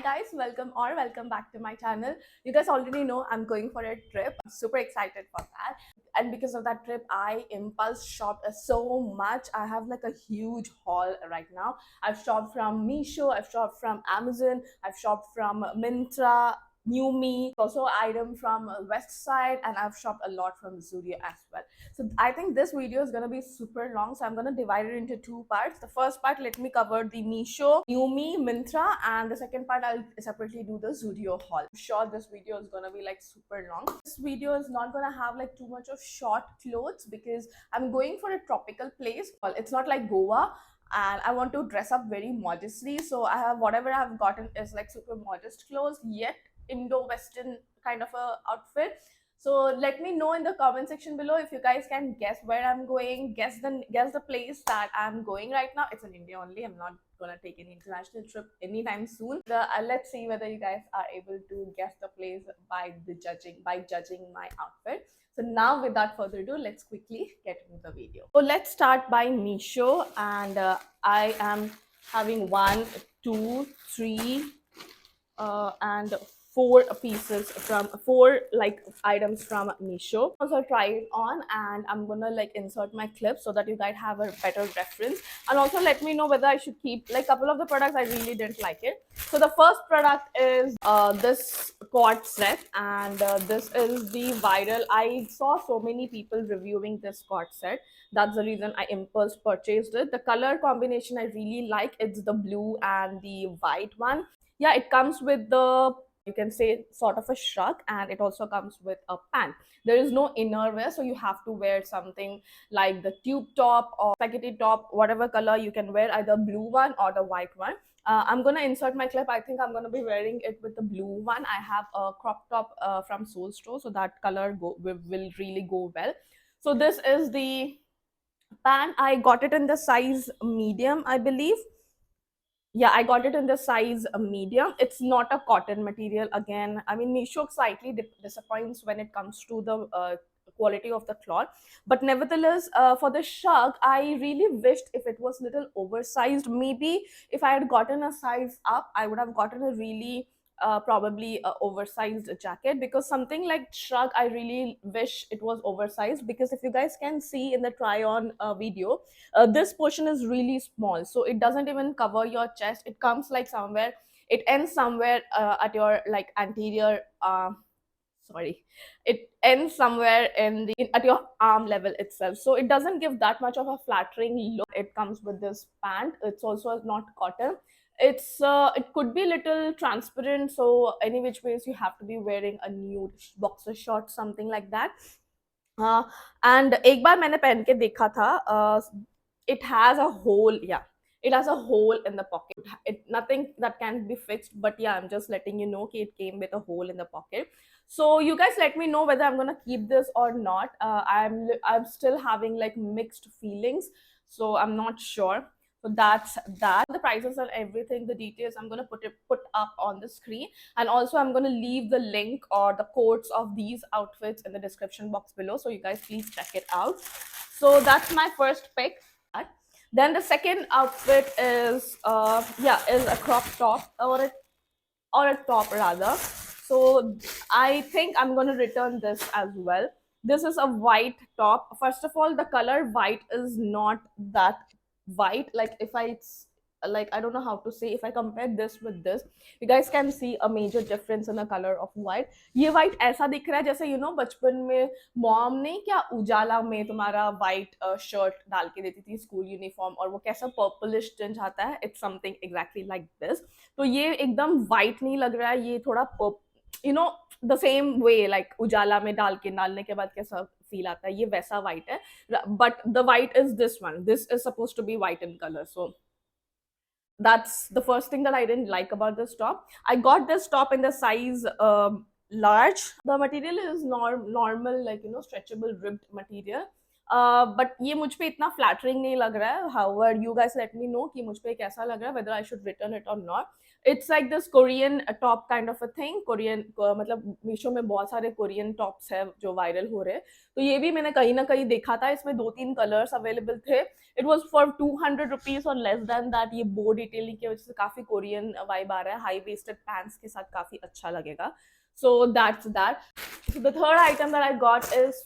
Guys, welcome back to my channel. You guys already know I'm going for a trip. I'm super excited for that, and because of that trip I impulse shopped so much. I have like a huge haul right now. I've shopped from Meesho, I've shopped from Amazon, I've shopped from Myntra, New Me, also item from West Side, and I've shopped a lot from Zudio as well. So I think this video is gonna be super long, so I'm gonna divide it into two parts. The first part, let me cover the Meesho, Yumi, Myntra, and the second part I'll separately do the Zudio haul. I'm sure this video is gonna be like super long. This video is not gonna have like too much of short clothes because I'm going for a tropical place. Well, it's not like Goa, and I want to dress up very modestly. So I have whatever I've gotten is like super modest clothes, yet Indo-Western kind of a outfit. So let me know in the comment section below if you guys can guess where I'm going, guess the place that I'm going right now. It's in India only. I'm not gonna take any international trip anytime soon. Let's see whether you guys are able to guess the place by judging my outfit. So now without further ado, let's quickly get into the video. So let's start by Meesho, and I am having one, two, three, and four like items from Meesho. Also try it on, and I'm gonna like insert my clip so that you guys have a better reference, and also let me know whether I should keep like a couple of the products I really didn't like it. So the first product is this cord set, and this is the viral. I saw so many people reviewing this cord set. That's the reason I impulse purchased it. The color combination I really like. It's the blue and the white one. Yeah, it comes with the, you can say, sort of a shrug, and it also comes with a pant. There is no innerwear, so you have to wear something like the tube top or spaghetti top, whatever color you can wear, either blue one or the white one. I'm gonna insert my clip. I think I'm gonna be wearing it with the blue one. I have a crop top from Soul Store, so that color will really go well. So this is the pant. I got it in the size medium, I believe. Yeah, I got it in the size medium. It's not a cotton material. Again, I mean, Meesho slightly disappoints when it comes to the quality of the cloth, but nevertheless, for the shrug, I really wished if it was little oversized. Maybe if I had gotten a size up, I would have gotten a really probably a oversized jacket, because something like shrug I really wish it was oversized, because if you guys can see in the try on video, this portion is really small, so it doesn't even cover your chest. It comes like somewhere, it ends somewhere at your like anterior sorry, it ends somewhere at your arm level itself, so it doesn't give that much of a flattering look. It comes with this pant. It's also not cotton. It could be little transparent, so any which ways you have to be wearing a nude boxer short, something like that. And एक बार मैंने पहन के देखा था. It has a hole. Yeah, it has a hole in the pocket. Nothing that can be fixed, but yeah, I'm just letting you know that it came with a hole in the pocket. So you guys let me know whether I'm gonna keep this or not. I'm still having like mixed feelings, so I'm not sure. So that's that. The prices and everything, the details, I'm gonna put up on the screen, and also I'm gonna leave the link or the codes of these outfits in the description box below, so you guys please check it out. So that's my first pick. Then the second outfit is is a crop top, or a top rather. So I think I'm going to return this as well. This is a white top. First of all, the color white is not that white. Like if I like, I don't know how to say, if I compare this with this, you guys can see a major difference in the color of white. ये white ऐसा दिख रहा है जैसे बचपन में mom ने क्या उजाला में तुम्हारा white शर्ट डाल के देती थी स्कूल यूनिफॉर्म, और वो कैसा पर्पलिश टिंज आता है. It's something exactly like this. तो ये एकदम white नहीं लग रहा है, ये थोड़ा द सेम वे लाइक उजाला में डालने के बाद कैसा फील आता है, ये वैसा white है. But the white is this one. This is supposed to be white in color. So that's the first thing that I didn't like about this top. I got this top in the size large. The material is normal, like stretchable ribbed material. But ये मुझ पे इतना flattering नहीं लग रहा है. However, you guys let me know कि मुझ पे कैसा लग रहा है, whether I should return it or not. It's like this Korean top kind of a thing. Korean मतलब मीशो में बहुत सारे कोरियन टॉप्स है जो वायरल हो रहे हैं, तो ये भी मैंने कहीं ना कहीं देखा था, इसमें 2-3 कलर्स अवेलेबल थे। इट वॉज फॉर 200 रुपीज और लेस देन दैट। ये बो डिटेलिंग की वजह से काफी कोरियन वाइब आ रहा है, हाई वेस्टेड पैंट्स के साथ काफी अच्छा लगेगा। So that's that. So the third item that I got is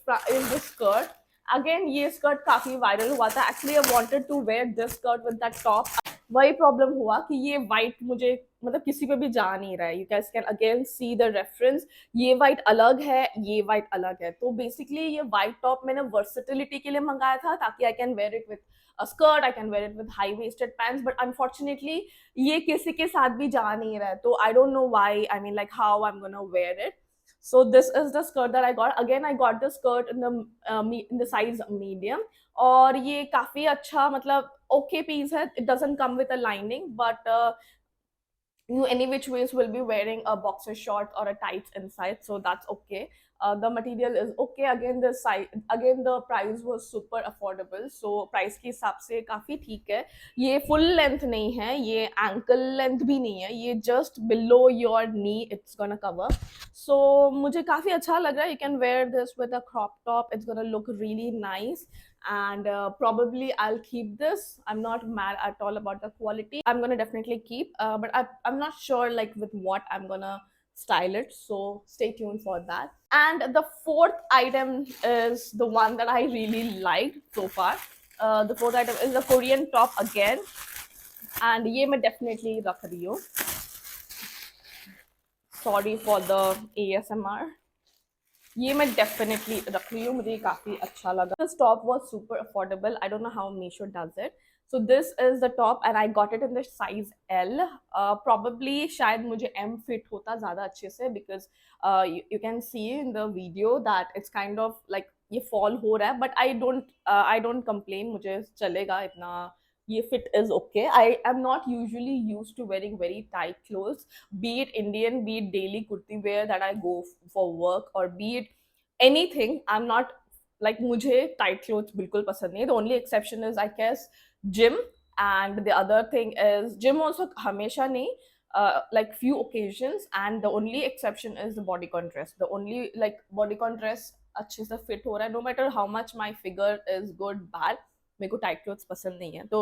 this skirt. Again, ये स्कर्ट काफी वायरल हुआ था। Actually, I wanted to wear this skirt with that top. वही प्रॉब्लम हुआ कि ये वाइट मुझे मतलब किसी पे भी जा नहीं रहा है। You can again see the reference. ये वाइट अलग है, ये वाइट अलग है। तो बेसिकली ये वाइट टॉप मैंने वर्सिटिलिटी के लिए मंगाया था, ताकि I can wear it with a skirt, I can wear it with high waisted pants, but unfortunately ये किसी के साथ भी जा नहीं रहा है। तो I don't know why, I mean like how I'm gonna wear it. So this is the skirt that I got. Again, I got the skirt in the size medium. और ये काफी अच्छा मतलब okay piece है. It doesn't come with a lining, but you any which ways will be wearing a boxer short or a tights inside, so that's okay. The material is okay. Again the size, again the price was super affordable, so price के हिसाब से काफी ठीक है। ये full length नहीं है, ये ankle length भी नहीं है, ये just below your knee it's gonna cover. So मुझे काफी अच्छा लग रहा है। You can wear this with a crop top, it's gonna look really nice. And probably I'll keep this. I'm not mad at all about the quality. I'm gonna definitely keep, but I'm not sure like with what I'm gonna style it. So stay tuned for that. And the fourth item is the one that I really liked so far. The fourth item is the Korean top again, and ये मैं definitely रख रही हूँ. Sorry for the ASMR. ये मैं definitely रख रही हूँ, मुझे ये काफी अच्छा लगा। This top was super affordable. I don't know how Meesho does it. So this is the top and I got it in the size L. Probably शायद मुझे एम फिट होता ज्यादा अच्छे से, because you can see in the video that it's kind of like ये fall हो रहा है, बट आई डोंट कंप्लेन, मुझे चलेगा इतना। ये fit is okay. I am not usually used to wearing very tight clothes, be it Indian, be it daily kurti wear that I go for work, or be it anything. I'm not like मुझे tight clothes बिल्कुल पसंद नहीं है. The only exception is I guess gym, and the other thing is gym also हमेशा नहीं, like few occasions, and the only exception is the bodycon dress. The only like bodycon dress अच्छे से fit हो रहा है, no matter how much my figure is good bad, मेरे को tight clothes पसंद नहीं है। तो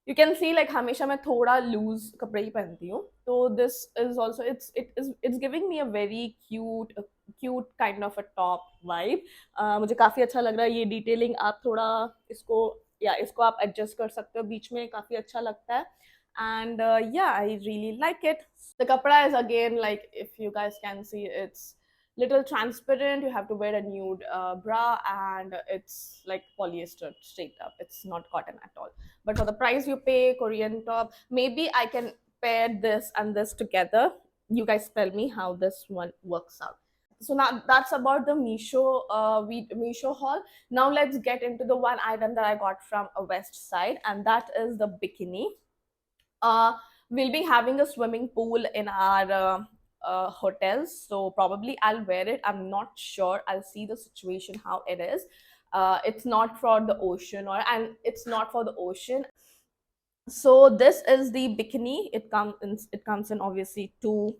यू कैन सी लाइक हमेशा मैं थोड़ा लूज कपड़े ही पहनती हूँ। तो this is also it's giving me a very cute kind of a top vibe. मुझे काफ़ी अच्छा लग रहा है। ये डिटेलिंग आप थोड़ा इसको आप एडजस्ट कर सकते हो बीच में, काफ़ी अच्छा लगता है। And yeah I really like it. The कपड़ा is again like if you guys can see it's little transparent. You have to wear a nude bra, and it's like polyester straight up, it's not cotton at all. But for the price you pay, Korean top, maybe I can pair this and this together. You guys tell me how this one works out. So now that's about the Meesho haul. Now let's get into the one item that I got from a West Side, and that is the bikini. We'll be having a swimming pool in our hotels, so probably I'll wear it. I'm not sure. I'll see the situation how it is. It's not for the ocean, and it's not for the ocean. So this is the bikini. It comes in obviously two.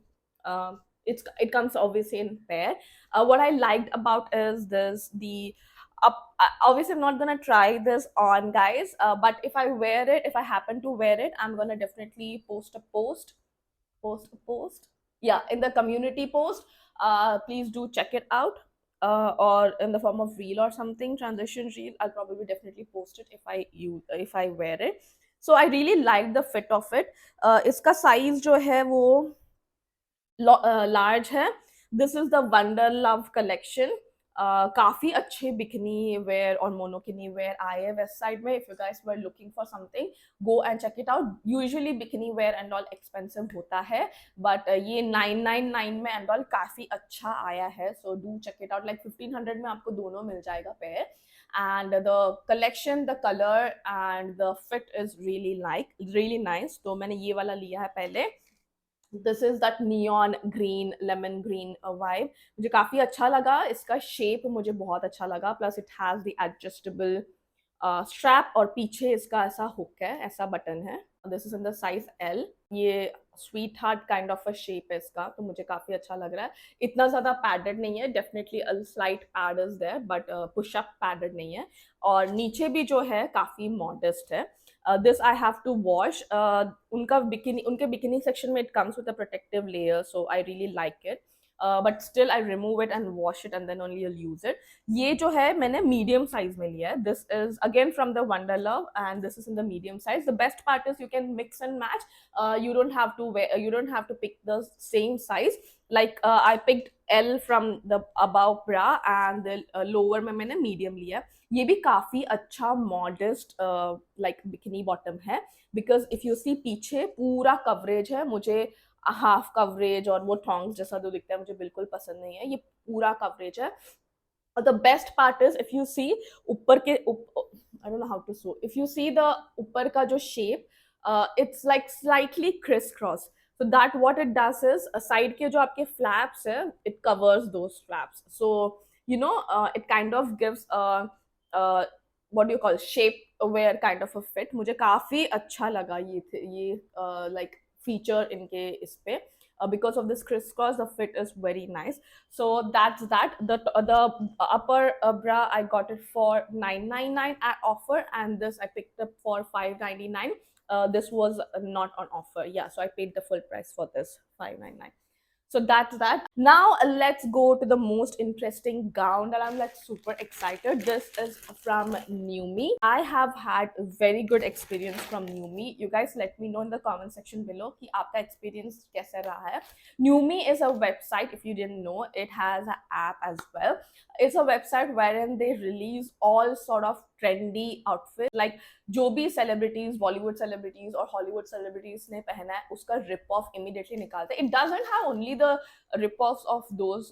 It comes obviously in pair. What I liked about is this the obviously I'm not gonna try this on, guys, but if I happen to wear it, I'm gonna definitely post a post, yeah, in the community post. Please do check it out, or in the form of reel or something, transition reel. I'll probably definitely post it if I wear it. So I really like the fit of it. इसका size जो है वो large है। This is the Wonder Love collection. काफी अच्छे bikini wear और monokini wear आए हैं वेस्ट साइड में। If you guys were looking for something, go and check it out. Usually bikini wear and all expensive होता है, but ये 999 में एंड ऑल काफी अच्छा आया है। So do check it out. Like 1500 में आपको दोनों मिल जाएगा pair. And the collection, the color and the fit is really nice. तो मैंने ये वाला लिया है पहले। This is that neon green, lemon green vibe. मुझे काफी अच्छा लगा, इसका शेप मुझे बहुत अच्छा लगा। Plus it has the adjustable strap, और पीछे इसका ऐसा हुक है, ऐसा बटन है। This is in the size L। ये sweet heart kind of a shape है इसका, तो मुझे काफी अच्छा लग रहा है। इतना ज्यादा पैडेड नहीं है, definitely a slight pad is there, but push up padded नहीं है। और नीचे भी जो है काफी मॉडेस्ट है। This I have to wash. उनके बिकिनी सेक्शन में it comes with a protective layer, so I really like it. But still I remove it and wash it and then only you'll use it. ये जो है मैंने medium size में लिया है। This is again from the Wonder Love and this is in the medium size. The best part is you can mix and match. You don't have to pick the same size. Like I picked L from the above bra and the lower में मैंने medium लिया है। ये भी काफी अच्छा modest like bikini bottom है, because if you see पीछे पूरा coverage है। मुझे हाफ कवरेज और वो थॉन्ग्स जैसा जो दिखता है मुझे बिल्कुल पसंद नहीं है। ये पूरा कवरेज है। और the best part is, if you see ऊपर के I don't know how to show, if you see the ऊपर का जो shape, it's like slightly criss cross. so that what it does is side के जो आपके फ्लैप्स है, it covers those flaps, so you know it kind of gives uh, what do you call shape aware kind of a fit। मुझे काफी अच्छा लगा ये like feature इनके इस पे, because of this crisscross the fit is very nice। so that's that। The upper bra I got it for $9.99 at offer, and this I picked up for $5.99। This was not on offer, yeah, so I paid the full price for this, $5.99। so that's that। Now let's go to the most interesting gown that I'm like super excited। This is from Numi। I have had a very good experience from Numi। You guys let me know in the comment section below कि आपका experience कैसा रहा है। Numi is a website, if you didn't know, it has an app as well। It's a website wherein they release all sort of trendy outfits, like जो भी celebrities, Bollywood celebrities और Hollywood celebrities ने पहना है उसका रिप ऑफ इमीडिएटली निकालते हैं। It doesn't have only the rip offs of those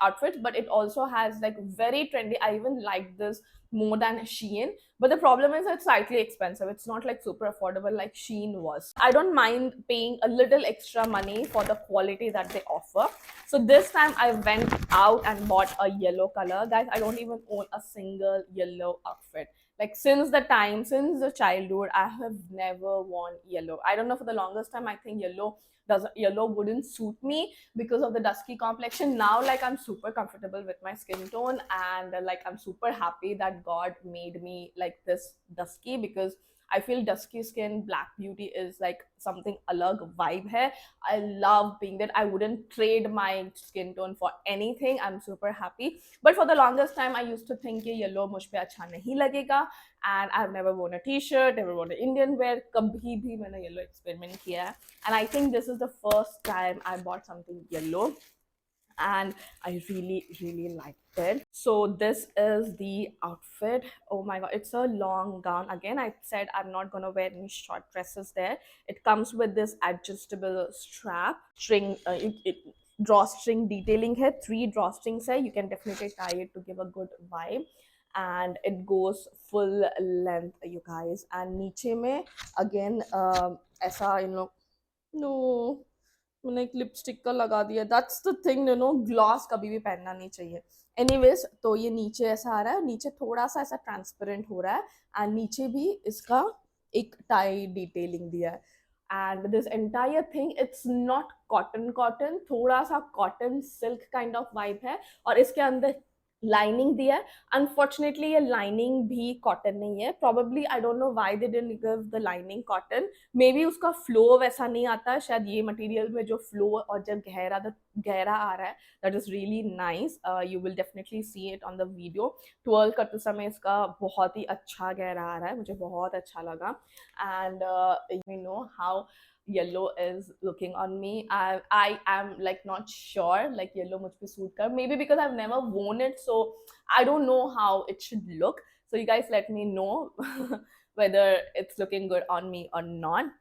outfits, but it also has like very trendy, I even like this more than Shein, but the problem is it's slightly expensive। It's not like super affordable like Shein was। I don't mind paying a little extra money for the quality that they offer। so this time I went out and bought a yellow color, guys। I don't even own a single yellow outfit, like since the childhood I have never worn yellow। I don't know, for the longest time I think yellow wouldn't suit me because of the dusky complexion। now like I'm super comfortable with my skin tone, and like I'm super happy that God made me like this dusky, because I feel dusky skin, black beauty is like something alag vibe hai। I love being that। I wouldn't trade my skin tone for anything। I'm super happy, but for the longest time I used to think ye yellow मुझ पे अच्छा नहीं लगेगा, and I've never worn a t-shirt, never worn an Indian wear, कभी भी मैंने yellow experiment किया है, and I think this is the first time I bought something yellow and I really liked it। so this is the outfit। oh my god, it's a long gown again। I said I'm not gonna wear any short dresses there। it comes with this adjustable strap, string drawstring detailing है, 3 drawstrings है। you can definitely tie it to give a good vibe, and it goes full length, you guys। and नीचे में again ऐसा no, मैंने एक lipstick का लगा दिया। दैट्स द थिंग, ग्लॉस कभी भी पहनना नहीं चाहिए। एनीवेज, तो ये नीचे ऐसा आ रहा है, नीचे थोड़ा सा ऐसा ट्रांसपेरेंट हो रहा है, एंड नीचे भी इसका एक टाई डिटेलिंग दिया है। And this entire thing, it's not cotton cotton, थोड़ा सा cotton silk kind of vibe है, और इसके अंदर लाइनिंग दिया है। अनफॉर्चुनेटली ये लाइनिंग भी कॉटन नहीं है। Probably I don't know why they didn't give the lining cotton, may be उसका फ्लो वैसा नहीं आता है शायद। ये मटेरियल में जो फ्लो और जब गहरा आ रहा है, that is really nice. You will definitely see it on the video. Twelve करते समय इसका बहुत ही अच्छा गहरा आ रहा है, मुझे बहुत अच्छा लगा। And you know how yellow is looking on me। I am like not sure like yellow मुझ पे suit कर, maybe because I've never worn it, so I don't know how it should look। so you guys let me know whether it's looking good on me or not।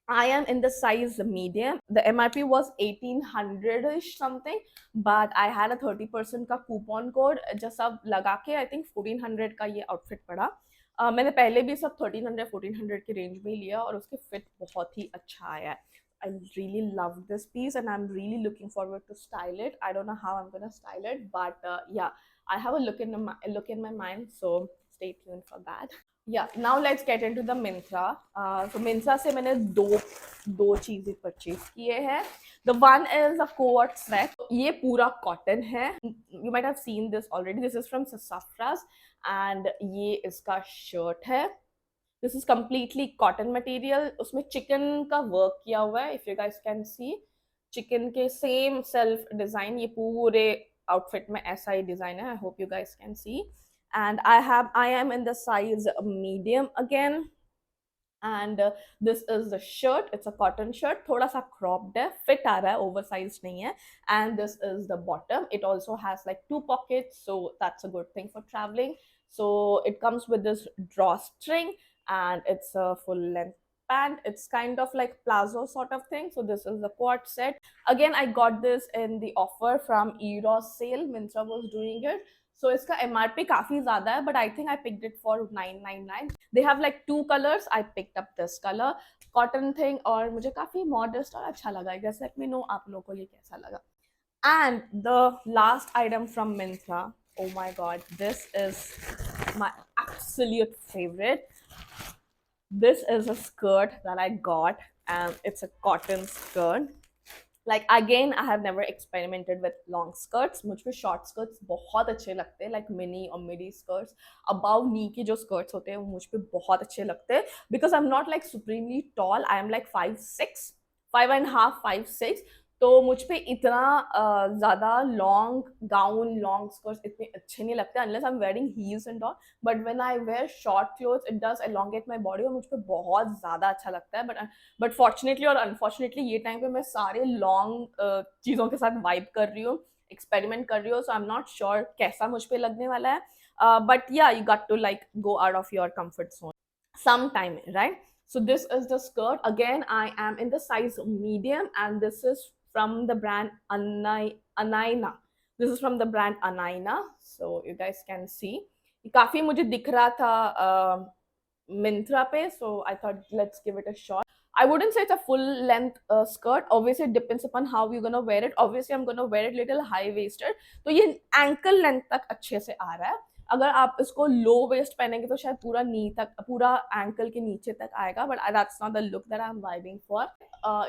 I am in the size medium। the MRP was 1800ish something, but I had a 30% का coupon code जो सब लगा के I think 1400 का ये outfit पड़ा। मैंने पहले भी सब 1300-1400 के रेंज में ही लिया, और उसके फिट बहुत ही अच्छा आया है। I really love this piece and I'm really looking forward to style it। I don't know how I'm gonna style it, but yeah, I have a look in my mind, so stay tuned for that। Yeah, now let's get into the Myntra. So Myntra से मैंने दो चीजें purchase किए हैं. The one is a coat set. ये पूरा cotton है. You might have seen this already. This is from Sassafras and ये इसका shirt है. This is completely cotton material. उसमें chicken का work किया हुआ है. If you guys can see, chicken के same self design. ये पूरे outfit में ऐसा ही design है. I hope you guys can see. And I am in the size medium again. And this is the shirt. It's a cotton shirt, थोड़ा सा cropped है, fit आ रहा है, oversized नहीं है. And this is the bottom. It also has like 2 pockets, so that's a good thing for traveling. So it comes with this drawstring and it's a full length pant. It's kind of like plazo sort of thing. So this is the quad set. Again, I got this in the offer from Eros sale. Myntra was doing it. So इसका MRP काफी ज्यादा है, but I think I picked it for 999. They have like 2 colors. I picked up this color, cotton thing, और मुझे काफी modest और अच्छा लगा. I guess let me know आप लोगों को ये कैसा लगा. And the last item from Myntra. Oh my god, this is my absolute favorite. This is a skirt that I got, and it's a cotton skirt. Like again, I have never experimented with long skirts. मुझे short skirts बहुत अच्छे लगते हैं, like mini or midi skirts. Above knee के जो skirts होते हैं वो मुझ पे बहुत अच्छे लगते हैं, because I'm not like supremely tall. I am like 5'6", 5.5", 5'6". तो मुझ पे इतना ज़्यादा लॉन्ग गाउन, लॉन्ग स्कर्ट्स इतने अच्छे नहीं लगते unless I'm wearing heels and all. But when I wear short clothes, it does elongate my body और मुझ पे बहुत ज़्यादा अच्छा लगता है. बट फॉर्चुनेटली और अनफॉर्चुनेटली ये टाइम पे मैं सारे लॉन्ग चीज़ों के साथ वाइब कर रही हूँ, एक्सपेरिमेंट कर रही हूँ. So I am not sure कैसा मुझ पे लगने वाला है. But ya you got to like go out of your comfort zone some time, right? So this is the skirt. Again, I am in the size medium, and this is from the brand Anaina. This is from the brand Anaina. So you guys can see. ये काफी मुझे दिख रहा था Myntra पे, so I thought let's give it a shot. I wouldn't say it's a full length skirt. Obviously, it depends upon how you're gonna wear it. Obviously, I'm gonna wear it little high waisted. तो ये ankle length तक अच्छे से आ रहा है. अगर आप इसको लो वेस्ट पहनेंगे तो शायद पूरा नी तक, पूरा एंकल के नीचे तक आएगा. But that's not the look that I am vibing for.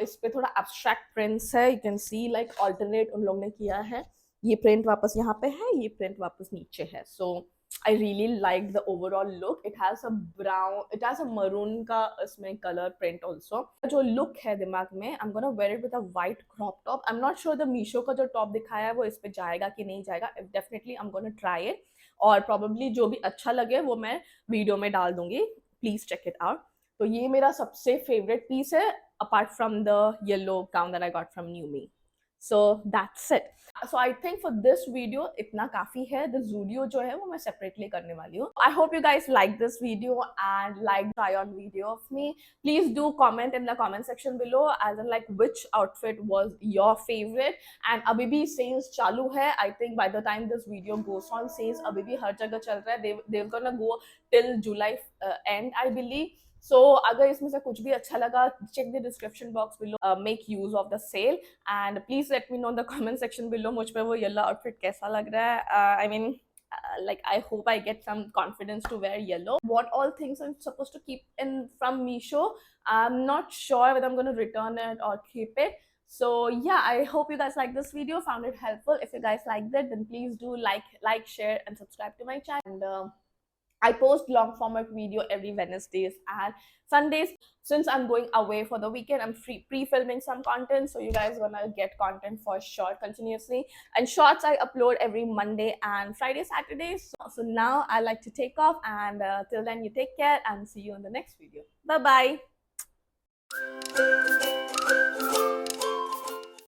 इस पे थोड़ा एब्स्ट्रैक्ट प्रिंट्स है. You can see like alternate उन लोगों ने किया है. ये प्रिंट वापस यहाँ पे है, ये प्रिंट वापस नीचे है. सो I really liked the overall look. It has a brown, it has a maroon का इसमें color print also. जो look है दिमाग में, I'm gonna wear it with a white crop top. I'm not sure the Meesho का जो top दिखाया है वो इस पे जाएगा कि नहीं जाएगा. Definitely I'm gonna try it. और probably जो भी अच्छा लगे वो मैं वीडियो में डाल दूंगी. Please check it out. तो ये मेरा सबसे favorite piece है apart from the yellow gown that I got from New Me. So that's it. So I think for this video इतना काफी है. The Zudio जो है वो मैं separately करने वाली हूँ. I hope you guys like this video and like try on video of me. Please do comment in the comment section below as in like which outfit was your favorite. And अभी भी sales चालू है. I think by the time this video goes on, sales अभी भी हर जगह चल रहा है. They're gonna go till July end, I believe. So अगर इसमें से कुछ भी अच्छा लगा, check the description box below. Make use of the sale and please let me know in the comment section below मुझ पे वो येलो outfit कैसा लग रहा है. I mean, like I hope I get some confidence to wear yellow. What all things I'm supposed to keep in from Meesho, I'm not sure whether I'm going to return it or keep it. So yeah, I hope you guys like this video, found it helpful. If you guys liked it, then please do like, share and subscribe to my channel. And I post long format video every Wednesdays and Sundays. Since I'm going away for the weekend, I'm pre-filming some content, so you guys gonna get content for sure continuously. And shorts I upload every Monday and Friday, Saturdays. So now I like to take off, and till then you take care and see you in the next video. Bye bye.